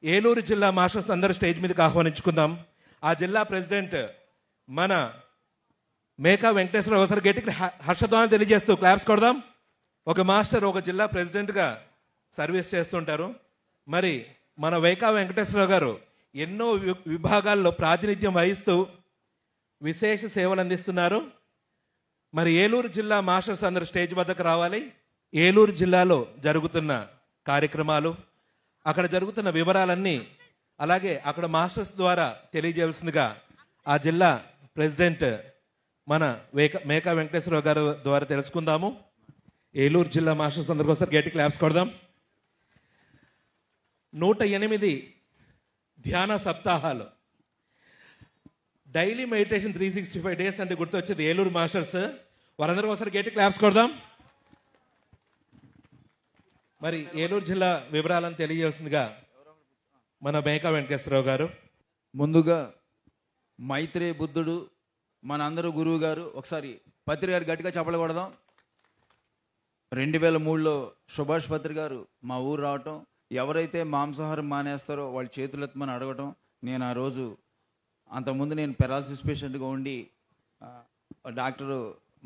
ఏలూరు జిల్లా మాస్టర్స్ అందరూ స్టేజ్ మీదకి ఆహ్వానించుకుందాం. ఆ జిల్లా ప్రెసిడెంట్ మన మేకా వెంకటేశ్వరరావు సార్ గట్టికి హర్షధ్వానం తెలియజేస్తూ క్లాప్స్ కొడదాం. ఒక మాస్టర్ ఒక జిల్లా ప్రెసిడెంట్గా సర్వీస్ చేస్తుంటారు. మరి మన మేకా వెంకటేశ్వరరావు గారు ఎన్నో విభాగాల్లో ప్రాతినిధ్యం వహిస్తూ విశేష సేవలు అందిస్తున్నారు. మరి ఏలూరు జిల్లా మాస్టర్స్ అందరూ స్టేజ్ వద్దకు రావాలి. ఏలూరు జిల్లాలో జరుగుతున్న కార్యక్రమాలు, అక్కడ జరుగుతున్న వివరాలన్నీ, అలాగే అక్కడ మాస్టర్స్ ద్వారా తెలియజేయాల్సిందిగా ఆ జిల్లా ప్రెసిడెంట్ మన మేకా వెంకటేశ్వరరావు గారు ద్వారా తెలుసుకుందాము. ఏలూరు జిల్లా మాస్టర్స్ అందరికీ ఒకసారి గట్టి క్లాప్స్ కొడదాం. 108 ధ్యాన సప్తాహాలు, డైలీ మెడిటేషన్ 365 డేస్ అంటే గుర్తొచ్చేది ఏలూరు మాస్టర్స్. వారందరూ ఒకసారి గట్టి క్లాప్స్ కొడదాం. మరి ఏలూరు జిల్లా వివరాలను తెలియజేస్తుందిగా మన మేకా వెంకటేశ్వరరావు గారు. ముందుగా మైత్రే బుద్ధుడు మన అందరూ గురువు గారు, ఒకసారి పత్రి గారు గట్టిగా చెప్పకూడదాం. 2003లో సుభాష్ పత్రి గారు మా ఊరు రావటం, ఎవరైతే మాంసాహారం మానేస్తారో వాళ్ళ చేతులెత్తమని అడగటం. నేను ఆ రోజు అంతకుముందు నేను పెరాలసిస్ పేషెంట్గా ఉండి డాక్టరు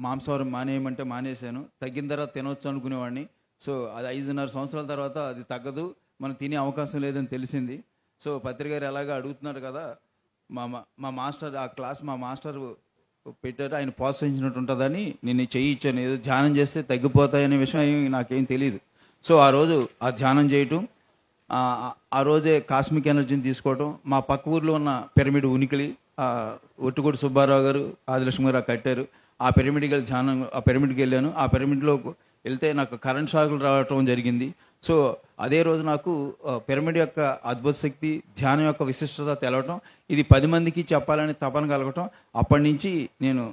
మాంసాహారం మానేయమంటే మానేశాను. తగ్గిన తర్వాత తినవచ్చు అనుకునేవాడిని. సో అది 5.5 సంవత్సరాల తర్వాత అది తగ్గదు, మనం తినే అవకాశం లేదని తెలిసింది. సో పత్రి గారు ఎలాగా అడుగుతున్నాడు కదా, మా మాస్టర్ ఆ క్లాస్ మా మాస్టర్ పెట్టారు, ఆయన ప్రోత్సహించినట్టు ఉంటుందని నేను చెయ్యి ఇచ్చాను. ఏదో ధ్యానం చేస్తే తగ్గిపోతాయనే విషయం నాకేం తెలియదు. సో ఆ రోజు ఆ ధ్యానం చేయటం, ఆ రోజే కాస్మిక్ ఎనర్జీని తీసుకోవటం. మా పక్క ఊర్లో ఉన్న పిరమిడ్ ఉనికిలి ఒట్టుకోటి సుబ్బారావు గారు, ఆదిలక్ష్మి గారు కట్టారు. ఆ పిరమిడ్కి ధ్యానం, ఆ పిరమిడ్కి వెళ్ళాను. ఆ పిరమిడ్లో వెళ్తే నాకు కరెంట్ షాకులు రావటం జరిగింది. సో అదే రోజు నాకు పిరమిడ్ యొక్క అద్భుత శక్తి, ధ్యానం యొక్క విశిష్టత తెలవటం, ఇది 10 మందికి చెప్పాలని తపన కలగటం. అప్పటి నుంచి నేను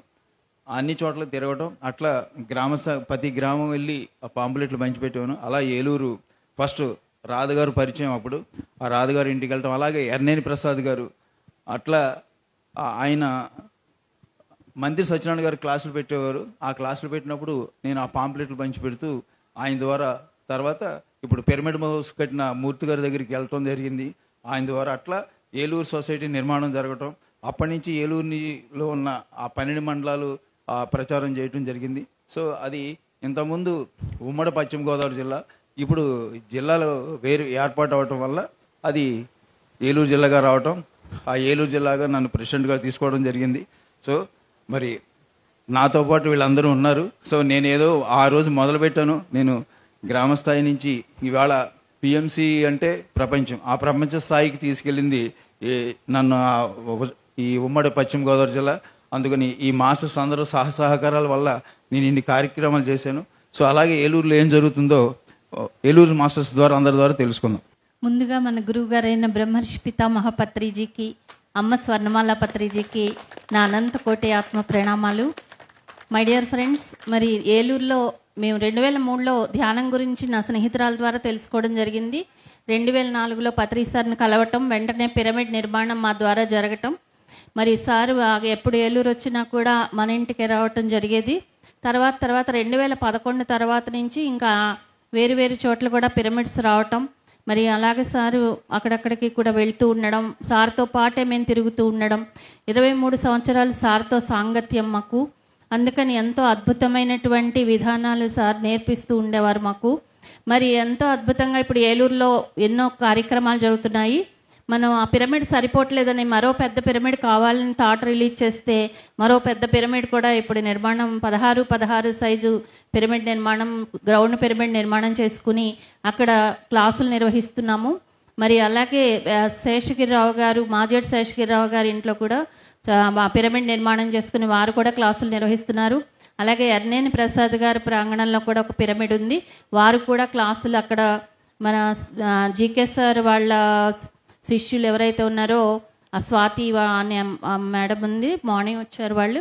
అన్ని చోట్ల తిరగటం, అట్లా ప్రతి గ్రామం వెళ్ళి ఆ పాంపులెట్లు పంచిపెట్టాను. అలా ఏలూరు ఫస్ట్ రాధగారు పరిచయం. అప్పుడు ఆ రాధగారు ఇంటికి వెళ్ళటం, అలాగే ఎర్నేని ప్రసాద్ గారు, అట్లా ఆయన మంత్రి సత్యనారాయణ గారు క్లాసులు పెట్టేవారు. ఆ క్లాసులు పెట్టినప్పుడు నేను ఆ పాంప్లెట్లు పంచి పెడుతూ ఆయన ద్వారా, తర్వాత ఇప్పుడు పిరమిడ్ హౌస్ కట్టిన మూర్తి గారి దగ్గరికి వెళ్ళటం జరిగింది ఆయన ద్వారా. అట్లా ఏలూరు సొసైటీ నిర్మాణం జరగటం, అప్పటి నుంచి ఏలూరులో ఉన్న ఆ 12 మండలాలు ప్రచారం చేయటం జరిగింది. సో అది ఇంతకుముందు ఉమ్మడి పశ్చిమ గోదావరి జిల్లా, ఇప్పుడు జిల్లాలో వేరు ఏర్పాటు అవటం వల్ల అది ఏలూరు జిల్లాగా రావటం, ఆ ఏలూరు జిల్లాగా నన్ను ప్రెసిడెంట్గా తీసుకోవడం జరిగింది. సో మరి నాతో పాటు వీళ్ళందరూ ఉన్నారు. సో నేనేదో ఆ రోజు మొదలుపెట్టాను. నేను గ్రామ స్థాయి నుంచి ఇవాళ పిఎంసి అంటే ప్రపంచం, ఆ ప్రపంచ స్థాయికి తీసుకెళ్ళింది నన్ను ఈ ఉమ్మడి పశ్చిమ గోదావరి జిల్లా. అందుకని ఈ మాస్టర్స్ అందరూ సహకారాల వల్ల నేను ఇన్ని కార్యక్రమాలు చేశాను. సో అలాగే ఏలూరులో ఏం జరుగుతుందో ఏలూరు మాస్టర్స్ ద్వారా అందరి ద్వారా తెలుసుకుందాం. ముందుగా మన గురువు గారైన బ్రహ్మర్షి పితామహ పత్రిజీకి, అమ్మ స్వర్ణమాల పత్రిజీకి నా అనంత కోటి ఆత్మ ప్రణామాలు. మై డియర్ ఫ్రెండ్స్, మరి ఏలూరులో మేము 2003లో ధ్యానం గురించి నా స్నేహితురాల ద్వారా తెలుసుకోవడం జరిగింది. 2004లో పత్రి సార్ని కలవటం, వెంటనే పిరమిడ్ నిర్మాణం మా ద్వారా జరగటం. మరి సార్ ఎప్పుడు ఏలూరు వచ్చినా కూడా మన ఇంటికి రావటం జరిగేది. తర్వాత 2011 తర్వాత నుంచి ఇంకా వేరు చోట్ల కూడా పిరమిడ్స్ రావటం, మరి అలాగే సారు అక్కడక్కడికి కూడా వెళ్తూ ఉండడం, సార్తో పాటే మేము తిరుగుతూ ఉండడం, 23 సంవత్సరాలు సార్తో సాంగత్యం మాకు. అందుకని ఎంతో అద్భుతమైనటువంటి విధానాలు సార్ నేర్పిస్తూ ఉండేవారు మాకు. మరి ఎంతో అద్భుతంగా ఇప్పుడు ఏలూరులో ఎన్నో కార్యక్రమాలు జరుగుతున్నాయి. మనం ఆ పిరమిడ్ సరిపోవట్లేదని మరో పెద్ద పిరమిడ్ కావాలని థాట్ రిలీజ్ చేస్తే మరో పెద్ద పిరమిడ్ కూడా ఇప్పుడు నిర్మాణం 16 సైజు పిరమిడ్ నిర్మాణం, గ్రౌండ్ పిరమిడ్ నిర్మాణం చేసుకుని అక్కడ క్లాసులు నిర్వహిస్తున్నాము. మరి అలాగే శేషగిరిరావు గారు, మాజేటి శేషగిరిరావు గారి ఇంట్లో కూడా పిరమిడ్ నిర్మాణం చేసుకుని వారు కూడా క్లాసులు నిర్వహిస్తున్నారు. అలాగే ఎర్నేని ప్రసాద్ గారి ప్రాంగణంలో కూడా ఒక పిరమిడ్ ఉంది, వారు కూడా క్లాసులు అక్కడ మన జీకే సార్ వాళ్ళ శిష్యులు ఎవరైతే ఉన్నారో ఆ స్వాతి అనే మేడం ఉంది, మార్నింగ్ వచ్చారు వాళ్ళు,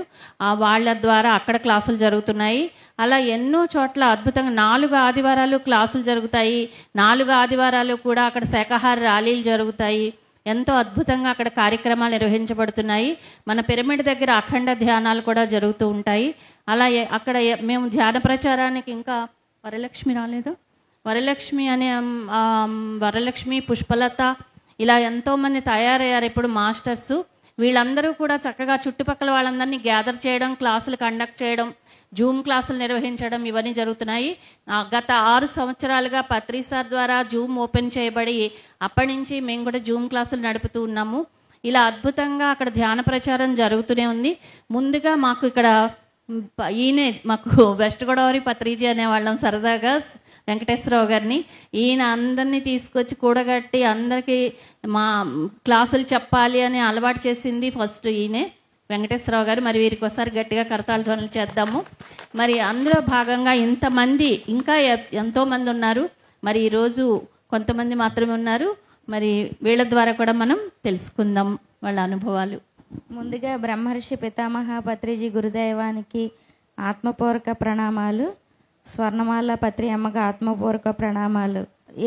వాళ్ళ ద్వారా అక్కడ క్లాసులు జరుగుతున్నాయి. అలా ఎన్నో చోట్ల అద్భుతంగా 4 ఆదివారాలు క్లాసులు జరుగుతాయి. 4 ఆదివారాలు కూడా అక్కడ శాకాహార ర్యాలీలు జరుగుతాయి. ఎంతో అద్భుతంగా అక్కడ కార్యక్రమాలు నిర్వహించబడుతున్నాయి. మన పిరమిడ్ దగ్గర అఖండ ధ్యానాలు కూడా జరుగుతూ ఉంటాయి. అలా అక్కడ మేము ధ్యాన ప్రచారానికి ఇంకా వరలక్ష్మి రాలేదు, వరలక్ష్మి పుష్పలత ఇలా ఎంతోమంది తయారయ్యారు ఇప్పుడు మాస్టర్స్. వీళ్ళందరూ కూడా చక్కగా చుట్టుపక్కల వాళ్ళందరినీ గ్యాదర్ చేయడం, క్లాసులు కండక్ట్ చేయడం, జూమ్ క్లాసులు నిర్వహించడం ఇవన్నీ జరుగుతున్నాయి. గత 6 సంవత్సరాలుగా పత్రి సార్ ద్వారా జూమ్ ఓపెన్ చేయబడి అప్పటి నుంచి మేము కూడా జూమ్ క్లాసులు నడుపుతూ ఉన్నాము. ఇలా అద్భుతంగా అక్కడ ధ్యాన ప్రచారం జరుగుతూనే ఉంది. ముందుగా మాకు ఇక్కడ ఈయనే మాకు వెస్ట్ గోదావరి పత్రిజీ అనేవాళ్ళం సరదాగా, వెంకటేశ్వరరావు గారిని. ఈయన అందరినీ తీసుకొచ్చి కూడగట్టి అందరికీ మా క్లాసులు చెప్పాలి అని అలవాటు చేసింది ఫస్ట్ ఈయనే, వెంకటేశ్వరరావు గారు. మరి వీరికి ఒకసారి గట్టిగా కరతాళ ధ్వనులు చేద్దాము. మరి అందులో భాగంగా ఇంతమంది, ఇంకా ఎంతోమంది ఉన్నారు. మరి ఈరోజు కొంతమంది మాత్రమే ఉన్నారు. మరి వీళ్ళ ద్వారా కూడా మనం తెలుసుకుందాం వాళ్ళ అనుభవాలు. ముందుగా బ్రహ్మర్షి పితామహ పత్రిజీ గురుదైవానికి ఆత్మపూర్వక ప్రణామాలు. స్వర్ణమాల పత్రి అమ్మకి ఆత్మపూర్వక ప్రణామాలు.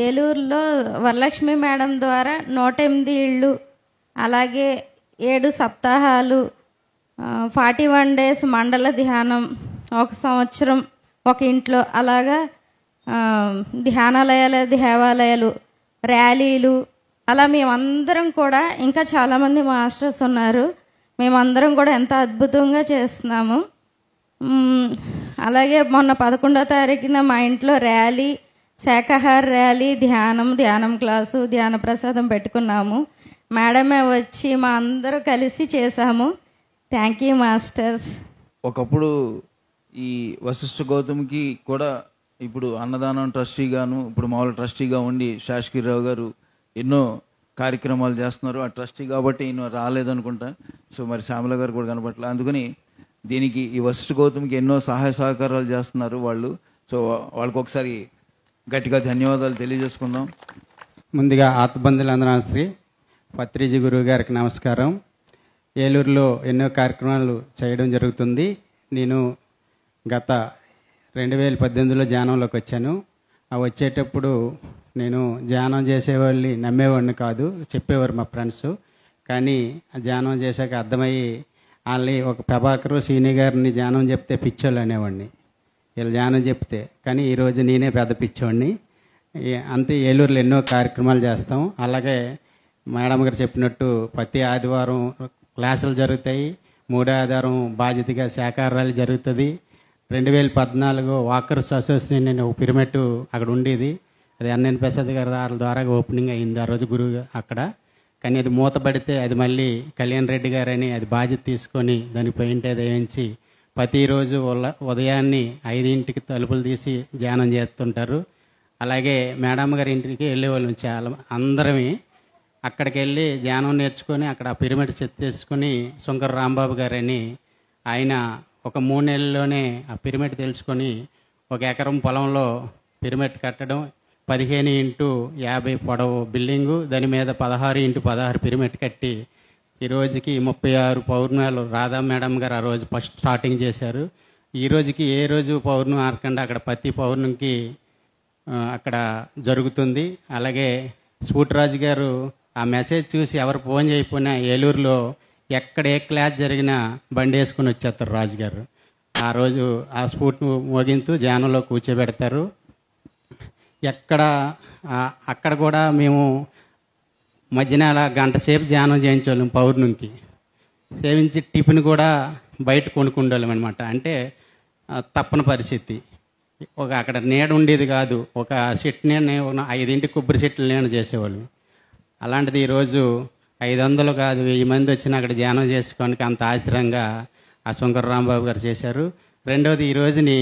ఏలూరులో వరలక్ష్మి మేడం ద్వారా 108 ఇళ్ళు, అలాగే 7 సప్తాహాలు, 41 days మండల ధ్యానం, 1 సంవత్సరం ఒక ఇంట్లో, అలాగా ధ్యానాలయాలు, దేవాలయాలు, ర్యాలీలు, అలా మేమందరం కూడా, ఇంకా చాలామంది మాస్టర్స్ ఉన్నారు, మేమందరం కూడా ఎంత అద్భుతంగా చేస్తున్నాము. అలాగే మొన్న 11వ తారీఖున మా ఇంట్లో ర్యాలీ, శాకాహార ర్యాలీ, ధ్యానం క్లాసు, ధ్యాన ప్రసాదం పెట్టుకున్నాము. మేడమే వచ్చి మా అందరూ కలిసి చేశాము. Thank you masters. ఒకప్పుడు ఈ వశిష్ఠ గౌతమ్కి కూడా ఇప్పుడు అన్నదానం ట్రస్టీగాను, ఇప్పుడు మామూలు ట్రస్టీగా ఉండి శాసగిరిరావు గారు ఎన్నో కార్యక్రమాలు చేస్తున్నారు. ఆ ట్రస్టీ కాబట్టి ఈయన రాలేదనుకుంటా. సో మరి శ్యామల గారు కూడా కనపట్లేదు. అందుకని దీనికి ఈ వశిష్ఠ గౌతమ్కి ఎన్నో సహాయ సహకారాలు చేస్తున్నారు వాళ్ళు. సో వాళ్ళకి ఒకసారి గట్టిగా ధన్యవాదాలు తెలియజేసుకుందాం. ముందుగా ఆత్మబంధులందరూ శ్రీ పత్రిజీ గురువు గారికి నమస్కారం. ఏలూరులో ఎన్నో కార్యక్రమాలు చేయడం జరుగుతుంది. నేను గత 2018లో ధ్యానంలోకి వచ్చాను. ఆ వచ్చేటప్పుడు నేను ధ్యానం చేసేవాళ్ళని నమ్మేవాడిని కాదు, చెప్పేవారు మా ఫ్రెండ్స్. కానీ ధ్యానం చేశాక అర్థమయ్యి వాళ్ళని ఒక ప్రభాకరు సీని గారిని ధ్యానం చెప్తే పిచ్చోళ్ళు అనేవాడిని, వీళ్ళు ధ్యానం చెప్తే. కానీ ఈరోజు నేనే పెద్ద పిచ్చోడిని. అంతే ఏలూరులో ఎన్నో కార్యక్రమాలు చేస్తాం. అలాగే మేడం గారు చెప్పినట్టు ప్రతి ఆదివారం క్లాసులు జరుగుతాయి. 3వ ఆదివారం బాధ్యతగా శాకాహారాలు జరుగుతుంది. 2014 వాకర్స్ అసోసియేషన్ అనే ఒక పిరమిడ్ అక్కడ ఉండేది. అది ఎన్ఎన్ ప్రసాద్ గారి వాళ్ళ ద్వారా ఓపెనింగ్ అయింది ఆ రోజు గురువు అక్కడ. కానీ అది మూతపడితే అది మళ్ళీ కళ్యాణ్ రెడ్డి గారని అది బాధ్యత తీసుకొని దానికి పెయింట్ అది వేయించి ప్రతిరోజు ఉదయాన్నే 5ంటికి తలుపులు తీసి ధ్యానం చేస్తుంటారు. అలాగే మేడం గారి ఇంటికి వెళ్ళేవాళ్ళం చాలా అందరమే. అక్కడికి వెళ్ళి ధ్యానం నేర్చుకొని అక్కడ పిరమిడ్ సెట్ చేసుకుని శంకర రాంబాబు గారని ఆయన ఒక 3 నెలల్లోనే ఆ పిరమిడ్ తెలుసుకొని 1 ఎకరం పొలంలో పిరమిడ్ కట్టడం, 15x50 పొడవు బిల్డింగు, దాని మీద 16x16 పిరమిడ్ కట్టి ఈ రోజుకి 36 పౌర్ణాలు రాధా మేడం గారు ఆ రోజు ఫస్ట్ స్టార్టింగ్ చేశారు. ఈ రోజుకి ఏ రోజు పౌర్ణమి ఆరకుండా అక్కడ ప్రతి పౌర్ణమికి అక్కడ జరుగుతుంది. అలాగే స్ఫూర్తిరాజు గారు ఆ మెసేజ్ చూసి ఎవరు ఫోన్ చేయకపోయినా ఏలూరులో ఎక్కడ ఏ క్లాస్ జరిగినా బండి వేసుకుని వచ్చేస్తారు రాజుగారు. ఆ రోజు ఆ స్ఫూర్తి మోగింతూ ధ్యానంలో కూర్చోబెడతారు. అక్కడ కూడా మేము మధ్యాహ్నం అలా 1 గంట సేపు ధ్యానం చేయించేవాళ్ళం పౌర్ణమికి. సేవించి టిఫిన్ కూడా బయట కొనుక్కుండేవాళ్ళం అనమాట. అంటే తప్పని పరిస్థితి. అక్కడ నీడ ఉండేది కాదు. ఒక సెట్ నీడ 5 కొబ్బరి చెట్లు నీడ చేసేవాళ్ళు. అలాంటిది ఈరోజు 500 కాదు 1000 మంది వచ్చినా అక్కడ ధ్యానం చేసుకోవడానికి అంత ఆశ్చర్యంగా ఆ శంకర రాంబాబు గారు చేశారు. రెండవది ఈ రోజుని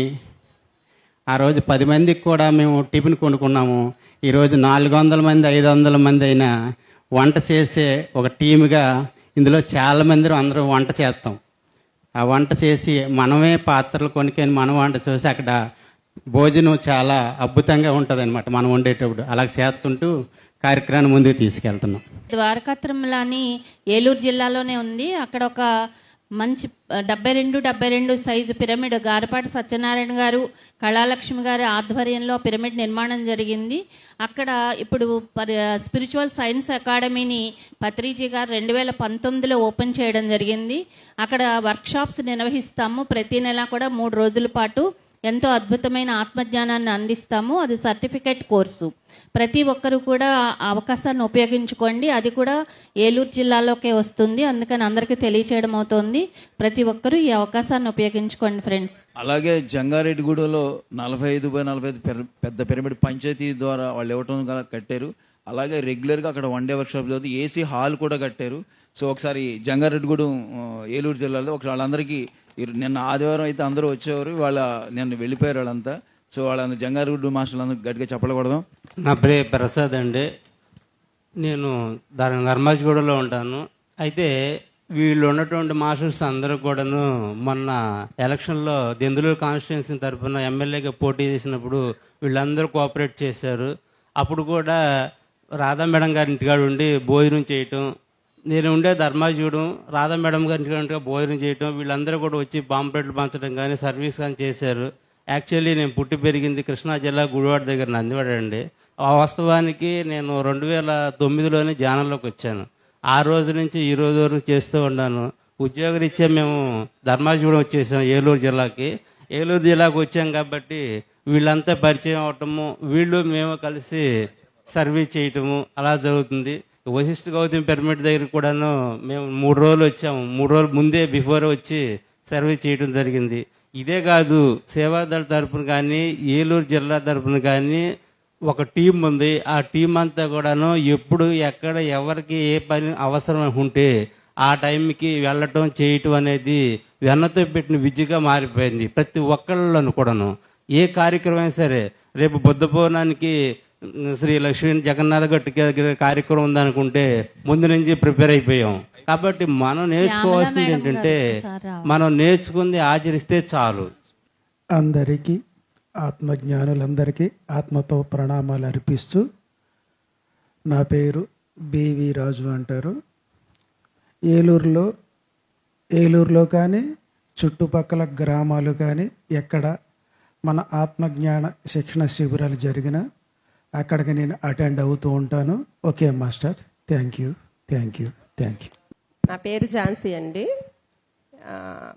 ఆ రోజు 10 మందికి కూడా మేము టిఫిన్ కొనుక్కున్నాము. ఈరోజు 400 మంది 500 మంది అయినా వంట చేసే ఒక టీముగా ఇందులో చాలా మంది అందరూ వంట చేస్తాం. ఆ వంట చేసి మనమే పాత్రలు కొనుక్కొని మనం వంట చేసి అక్కడ భోజనం చాలా అద్భుతంగా ఉంటుంది అనమాట మనం వండేటప్పుడు. అలా చేస్తుంటూ కార్యక్రమాన్ని ముందుకు తీసుకెళ్తున్నాం. ద్వారకా తిరుమల అని ఏలూరు జిల్లాలోనే ఉంది. అక్కడ ఒక మంచి 72x72 size pyramid Garapati Satyanarayana గారు, కళాలక్ష్మి గారి ఆధ్వర్యంలో పిరమిడ్ నిర్మాణం జరిగింది. అక్కడ ఇప్పుడు స్పిరిచువల్ సైన్స్ అకాడమీని పత్రిజీ గారు 2019లో ఓపెన్ చేయడం జరిగింది. అక్కడ వర్క్షాప్స్ నిర్వహిస్తాము. ప్రతి నెల కూడా 3 రోజుల పాటు ఎంతో అద్భుతమైన ఆత్మజ్ఞానాన్ని అందిస్తాము. అది సర్టిఫికెట్ కోర్సు. ప్రతి ఒక్కరు కూడా ఆ అవకాశాన్ని ఉపయోగించుకోండి. అది కూడా ఏలూరు జిల్లాలోకే వస్తుంది, అందుకని అందరికీ తెలియచేయడం అవుతుంది. ప్రతి ఒక్కరూ ఈ అవకాశాన్ని ఉపయోగించుకోండి ఫ్రెండ్స్. అలాగే జంగారెడ్డిగూడలో 45x45 పెద్ద పిరమిడ్ పంచాయతీ ద్వారా వాళ్ళు ఇవ్వటం కట్టారు. అలాగే రెగ్యులర్గా అక్కడ వన్ డే వర్క్షాప్ చదువుతూ ఏసీ హాల్ కూడా కట్టారు. సో ఒకసారి జంగారెడ్డిగూడెం ఏలూరు జిల్లాలో వాళ్ళందరికీ నిన్న ఆదివారం అయితే అందరూ వచ్చేవారు, నిన్న వెళ్ళిపోయారు వాళ్ళంతా. సో వాళ్ళ జంగారెడ్డి మాస్టర్లు గట్టిగా చెప్పకూడదాం. నా పేరు ప్రసాద్ అండి. నేను ధర్మాజిగూడలో ఉంటాను. అయితే వీళ్ళు ఉన్నటువంటి మాస్టర్స్ అందరూ కూడాను మొన్న ఎలక్షన్లో దెందులూరు కాన్స్టిట్యున్సీ తరఫున ఎమ్మెల్యేగా పోటీ చేసినప్పుడు వీళ్ళందరూ కోఆపరేట్ చేశారు. అప్పుడు కూడా రాధా మేడం గారి ఇంటికాడ ఉండి భోజనం చేయటం, నేను ఉండే ధర్మాజిగూడెం రాధా మేడం గారి ఇంటికాడ భోజనం చేయటం, వీళ్ళందరూ కూడా వచ్చి పాంప్లెట్లు పంచడం కానీ సర్వీస్ కానీ చేశారు. యాక్చువల్లీ నేను పుట్టి పెరిగింది కృష్ణా జిల్లా గుడివాడ దగ్గర నందివాడ అండి. ఆ వాస్తవానికి నేను 2009లోనే ధ్యానంలోకి వచ్చాను. ఆ రోజు నుంచి ఈ రోజు వరకు చేస్తూ ఉన్నాను. ఉద్యోగరీత్యా మేము ధర్మాజిగూడెం వచ్చేసాం ఏలూరు జిల్లాకి. ఏలూరు జిల్లాకు వచ్చాం కాబట్టి వీళ్ళంతా పరిచయం అవటము, వీళ్ళు మేము కలిసి సర్వీస్ చేయటము అలా జరుగుతుంది. వశిష్ఠ గౌతమి పిరమిడ్ దగ్గర కూడాను మేము 3 రోజులు వచ్చాము. 3 రోజుల ముందే బిఫోర్ వచ్చి సర్వీస్ చేయడం జరిగింది. ఇదే కాదు, సేవాదళ తరపున కానీ ఏలూరు జిల్లా తరపున కానీ ఒక టీం ఉంది. ఆ టీం అంతా కూడాను ఎప్పుడు ఎక్కడ ఎవరికి ఏ పని అవసరం ఉంటే ఆ టైంకి వెళ్ళటం చేయటం అనేది వెన్నతో పెట్టిన విద్యగా మారిపోయింది ప్రతి ఒక్కళ్ళను కూడాను. ఏ కార్యక్రమం అయినా సరే, రేపు బుద్ధ పౌర్ణానికి శ్రీ లక్ష్మీ జగన్నాథ గట్టు దగ్గర కార్యక్రమం ఉందనుకుంటే ముందు నుంచి ప్రిపేర్ అయిపోయాం. కాబట్టి మనం నేర్చుకోవాల్సింది ఏంటంటే మనం నేర్చుకుంది ఆచరిస్తే చాలు. అందరికీ ఆత్మజ్ఞానులందరికీ ఆత్మతో ప్రణామాలు అర్పిస్తూ, నా పేరు బివి రాజు అంటారు. ఏలూరులో కానీ చుట్టుపక్కల గ్రామాలు కానీ ఎక్కడ మన ఆత్మజ్ఞాన శిక్షణ శిబిరాలు జరిగినా అక్కడికి నేను అటెండ్ అవుతూ ఉంటాను. Okay master, thank you. నా పేరు ఝాన్సీ అండి.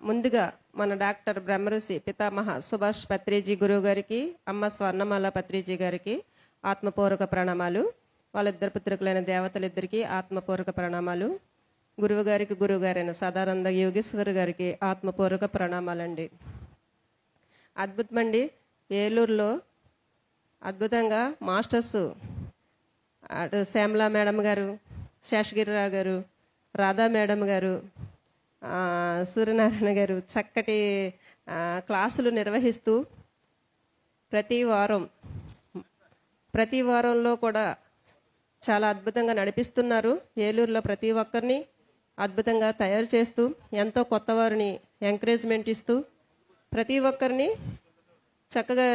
ముందుగా మన డాక్టర్ బ్రహ్మఋషి పితామహ సుభాష్ పత్రిజీ గురువు గారికి, అమ్మ స్వర్ణమాల పత్రిజీ గారికి ఆత్మపూర్వక ప్రణామాలు. వాళ్ళిద్దరు పుత్రికలైన దేవతలిద్దరికీ ఆత్మపూర్వక ప్రణామాలు. గురువు గారైన సదానంద యోగేశ్వర్ గారికి ఆత్మపూర్వక ప్రణామాలండి. అద్భుతమండి. ఏలూరులో అద్భుతంగా మాస్టర్స్ అటు శ్యామలా మేడం గారు, శేషగిరిరావు గారు, రాధా మేడం గారు, సూర్యనారాయణ గారు చక్కటి క్లాసులు నిర్వహిస్తూ ప్రతి వారంలో కూడా చాలా అద్భుతంగా నడిపిస్తున్నారు. ఏలూరులో ప్రతి ఒక్కరిని అద్భుతంగా తయారు చేస్తూ, ఎంతో కొత్త వారిని ఎంకరేజ్మెంట్ ఇస్తూ, ప్రతి ఒక్కరిని చక్కగా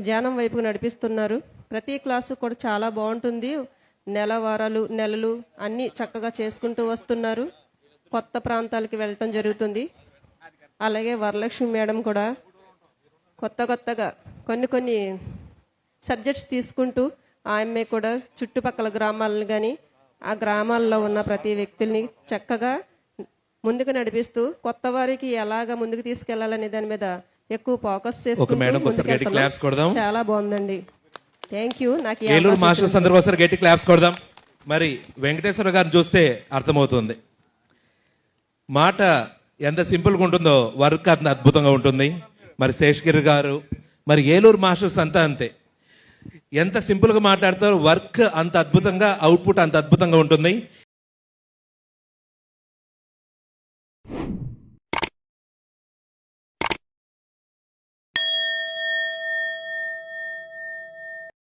ధ్యానం వైపుకు నడిపిస్తున్నారు. ప్రతి క్లాసు కూడా చాలా బాగుంటుంది. నెలలు అన్నీ చక్కగా చేసుకుంటూ వస్తున్నారు. కొత్త ప్రాంతాలకి వెళ్ళటం జరుగుతుంది. అలాగే వరలక్ష్మి మేడం కూడా కొత్తగా కొన్ని సబ్జెక్ట్స్ తీసుకుంటూ ఆమె కూడా చుట్టుపక్కల గ్రామాలను కానీ ఆ గ్రామాల్లో ఉన్న ప్రతి వ్యక్తుల్ని చక్కగా ముందుకు నడిపిస్తూ కొత్త వారికి ఎలాగా ముందుకు తీసుకెళ్లాలనే దాని మీద ఎక్కువ ఫోకస్ చేసుకుంటూ చాలా బాగుందండి. Thank you. నాకు ఏలూరు మాస్టర్స్ అందరూ ఒకసారి గట్టి క్లాప్స్ కొడదాం. మరి వెంకటేశ్వర గారిని చూస్తే అర్థమవుతుంది, మాట ఎంత సింపుల్గా ఉంటుందో వర్క్ అంత అద్భుతంగా ఉంటుంది. మరి శేషగిరి గారు, మరి ఏలూరు మాస్టర్స్ అంతా అంతే. ఎంత సింపుల్గా మాట్లాడతారో వర్క్ అంత అద్భుతంగా, అవుట్పుట్ అంత అద్భుతంగా ఉంటుంది.